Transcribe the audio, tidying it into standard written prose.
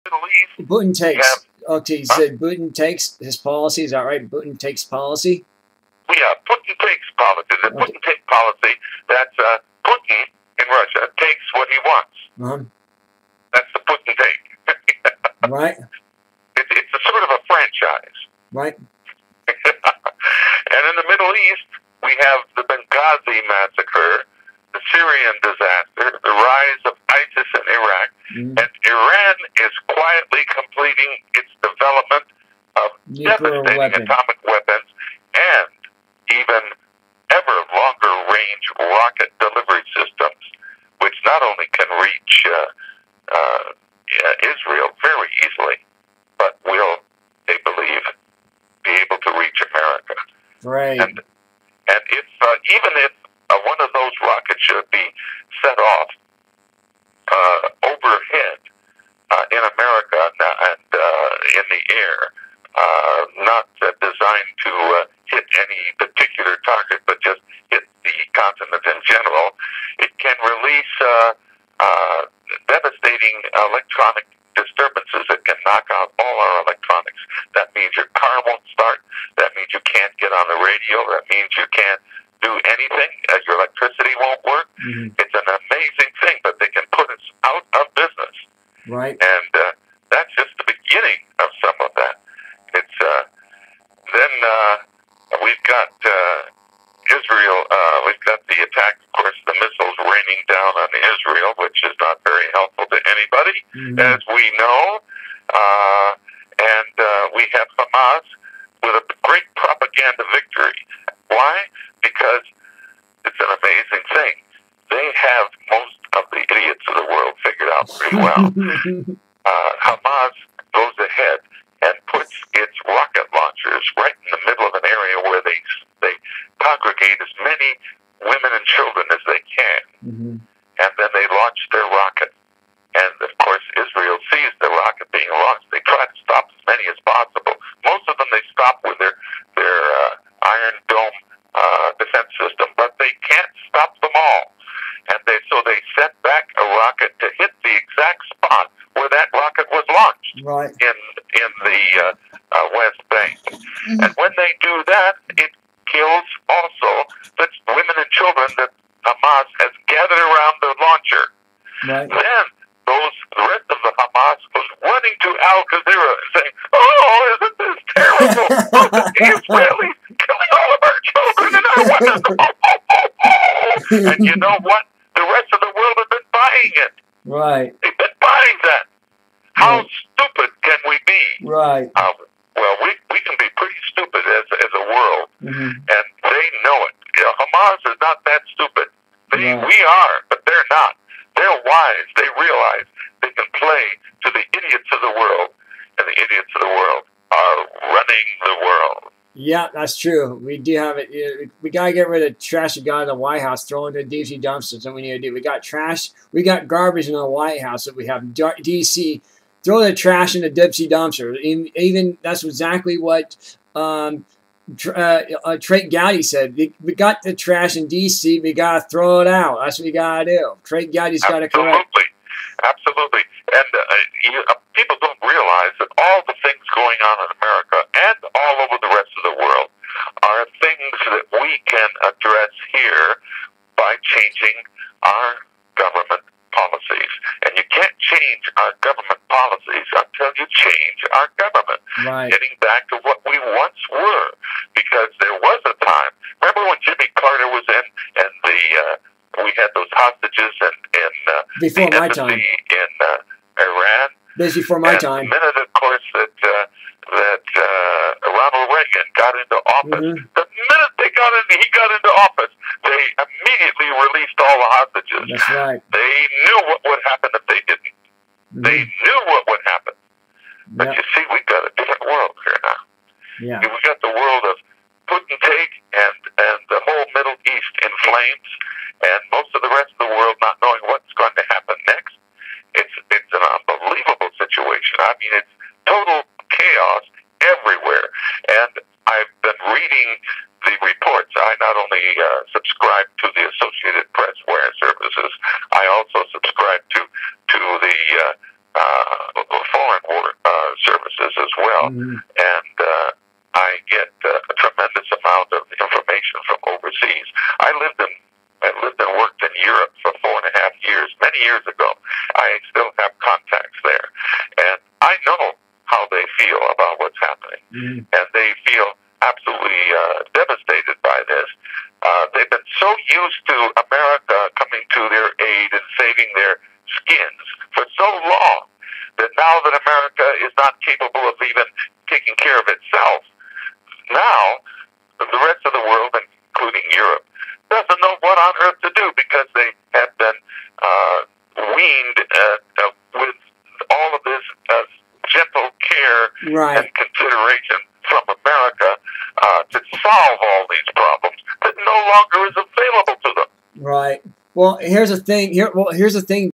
Middle East, Putin takes. Okay, you huh? said Putin takes his policy. Is that right? Putin takes policy. Yeah, Putin takes policy. The Okay. Putin take policy. That's Putin in Russia takes what he wants. Uh-huh. That's the Putin take. Right. It's a sort of a franchise. Right. And in the Middle East, we have the Benghazi massacre, the Syrian disaster, the rise of ISIS in Iraq, and Iran is quietly completing its development of devastating atomic weapons and even ever longer range rocket delivery systems, which not only can reach Israel very easily, but will, they believe, be able to reach America. Right. And if even if one of those rockets should be set off overhead in America and in the air, not designed to hit any particular target, but just hit the continent in general, it can release devastating electronic disturbances that can knock out all our electronics. That means your car won't start. That means you can't get on the radio. That means you can't do anything. Your electricity won't work. It's an amazing thing, but they can put us out of business. Right. And that's just the beginning of some of that. It's then we've got Israel. We've got the attack, of course, the missiles raining down on Israel, which is not very helpful to anybody, as we know. And we have Hamas with a great propaganda victory. Why? Because it's an amazing thing. They have most of the idiots of the world figured out pretty well. Hamas goes ahead and puts its rocket launchers right in the middle of an area where they congregate as many women and children as they can. And then they launch their rocket. And, of course, Israel sees the rocket being launched. They try to stop as many as possible. Most of them they stop with their Iron Dome defense system, but they can't stop them all. And so they sent back a rocket to hit the exact spot where that rocket was launched in the West Bank. And when they do that, it kills also the women and children that Hamas has gathered around the launcher. Then the rest of the Hamas goes running to Al Jazeera saying, "Oh, isn't this terrible? The Israelis killing all of our children and our women." And you know what? The rest of the world has been buying it. They've been buying that. How stupid can we be? Well, we can be pretty stupid as a world, and they know it. You know, Hamas is not that stupid. We are, but they're not. They're wise. They realize they can play to the idiots of the world, and the idiots of the world are running the world. Yeah, that's true. We do have it. We got to get rid of trash we got in the White House, throw into the DC dumpsters. That's what we need to do. We got trash. We got garbage in the White House that we have. DC, throw the trash in the DC dumpster. Even that's exactly what Trey Gowdy said. We got the trash in DC. We got to throw it out. That's what we got to do. Trey Gowdy's got to correct. Absolutely. And people don't realize that all the things going on in America and all over the rest of the world are things that we can address here by changing our government policies. And you can't change our government policies until you change our government. Getting back to what we once were. Because there was a time, remember when Jimmy Carter was in and we had those hostages in before my time in Iran. Before my time. The minute, of course, that Ronald Reagan got into office, the minute he got into office, they immediately released all the hostages. That's right. They knew what would happen if they didn't. They knew what would happen. But you see, we've got a different world here now. We've got the world of put and take and the whole Middle East in flames, and most of the rest of the world not knowing what's going to happen next. It's an unbelievable situation. I mean, it's total chaos everywhere. And I've been reading the reports. I not only subscribe to the Associated Press wire services, I also subscribe to the Foreign as well, Mm-hmm. and I get a tremendous amount of information from overseas. I lived and worked in Europe for 4.5 years, many years ago. I still have contacts there, and I know how they feel about what's happening, Mm-hmm. and they feel absolutely devastated by this. They've been so used to America coming to their aid and saving their skins for so long that now that America is not capable of even taking care of itself, now the rest of the world, including Europe, doesn't know what on earth to do, because they have been weaned with all of this gentle care Right. and consideration from America to solve all these problems that no longer is available to them. Right. Well, here's the thing. Here's the thing,